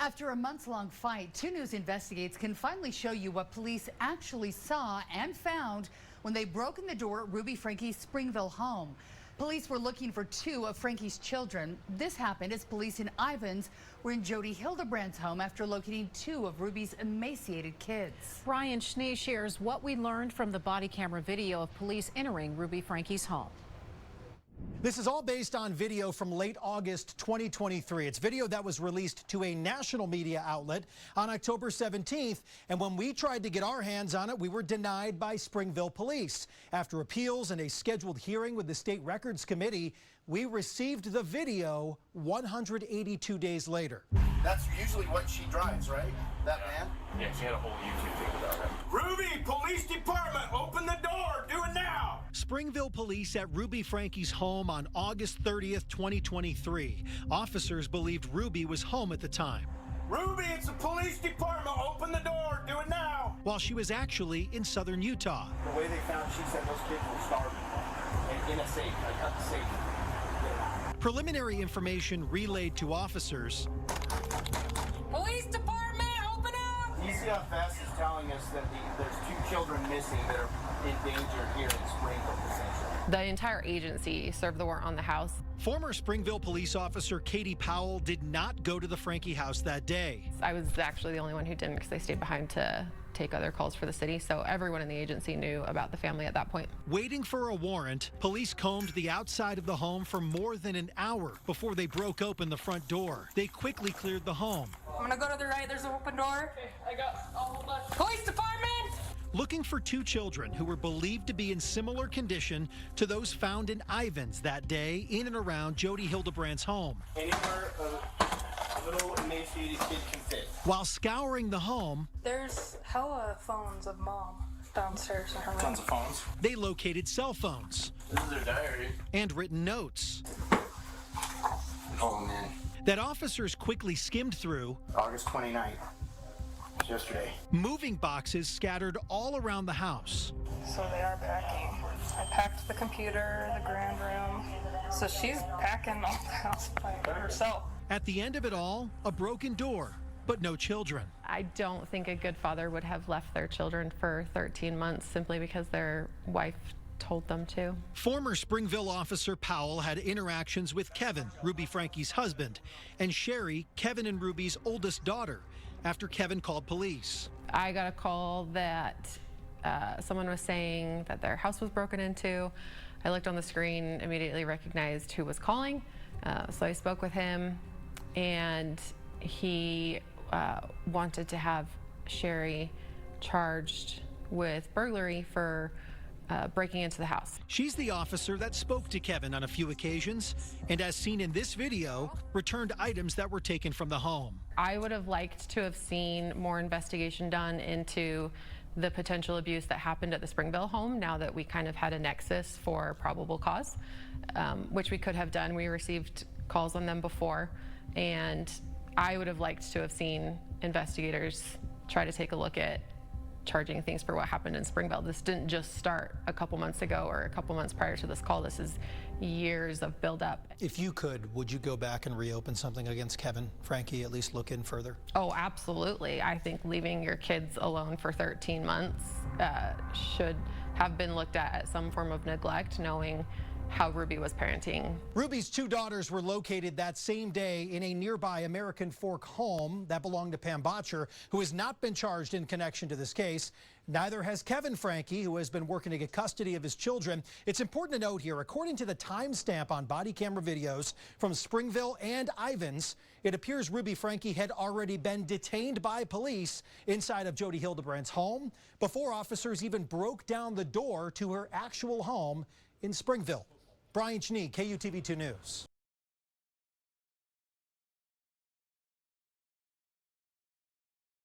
After a months-long fight, 2 News investigates can finally show you what police actually saw and found when they broke in the door at Ruby Franke's Springville home. Police were looking for 2 of Franke's children. This happened as police in Ivins were in Jodie Hildebrandt's home after locating 2 of Ruby's emaciated kids. Brian Schnee shares what we learned from the body camera video of police entering Ruby Franke's home. This is all based on video from late August 2023. It's video that was released to a national media outlet on October 17th. And when we tried to get our hands on it, we were denied by Springville police. After appeals and a scheduled hearing with the State Records Committee, we received the video 182 days later. That's usually what she drives, right? That van? Yeah, she had a whole YouTube thing about it. Ruby Police Department, open the door, do it now! Springville police at Ruby Franke's home on August 30th, 2023. Officers believed Ruby was home at the time. Ruby, it's the police department, open the door, do it now! While she was actually in southern Utah. The way they found, she said those kids were starving. And in a safe, like cut the safe. Preliminary information relayed to officers. Police department, open up! DCFS is telling us that there's 2 children missing that are in danger here in Springville, essentially. The entire agency served the warrant on the house. Former Springville police officer Katie Powell did not go to the Franke house that day. I was actually the only one who didn't because they stayed behind to take other calls for the city, so everyone in the agency knew about the family at that point. Waiting for a warrant, police combed the outside of the home for more than an hour before they broke open the front door. They quickly cleared the home. I'm gonna go to the right, there's an open door. Okay, I'll hold on. Police department! Looking for 2 children who were believed to be in similar condition to those found in Ivins that day in and around Jodie Hildebrandt's home. Anywhere a little emaciated kid can fit. While scouring the home, there's hella phones of mom downstairs in her room. Tons of phones. they located cell phones. This is their diary. And written notes. Oh, man. That officers quickly skimmed through. August 29th. Yesterday. Moving boxes scattered all around the house. So they are packing. I packed the computer, the grand room. So she's packing all the house by herself. At the end of it all, a broken door, but no children. I don't think a good father would have left their children for 13 months simply because their wife told them to. Former Springville officer Powell had interactions with Kevin, Ruby Franke's husband, and Sherry, Kevin and Ruby's oldest daughter, after Kevin called police. I got a call that someone was saying that their house was broken into. I looked on the screen, immediately recognized who was calling, so I spoke with him, and he wanted to have Sherry charged with burglary for breaking into the house. She's the officer that spoke to Kevin on a few occasions, and as seen in this video, returned items that were taken from the home. I would have liked to have seen more investigation done into the potential abuse that happened at the Springville home now that we kind of had a nexus for probable cause, which we could have done. We received calls on them before, and I would have liked to have seen investigators try to take a look at charging things for what happened in Springville. This didn't just start a couple months ago or a couple months prior to this call. This is years of buildup. If you could, would you go back and reopen something against Kevin Franke, at least look in further? Oh, absolutely. I think leaving your kids alone for 13 months should have been looked at some form of neglect, knowing how Ruby was parenting. Ruby's 2 daughters were located that same day in a nearby American Fork home that belonged to Pam Botcher, who has not been charged in connection to this case. Neither has Kevin Franke, who has been working to get custody of his children. It's important to note here, according to the timestamp on body camera videos from Springville and Ivins, it appears Ruby Franke had already been detained by police inside of Jodie Hildebrandt's home before officers even broke down the door to her actual home in Springville. Brian Schnee, KUTV 2 News.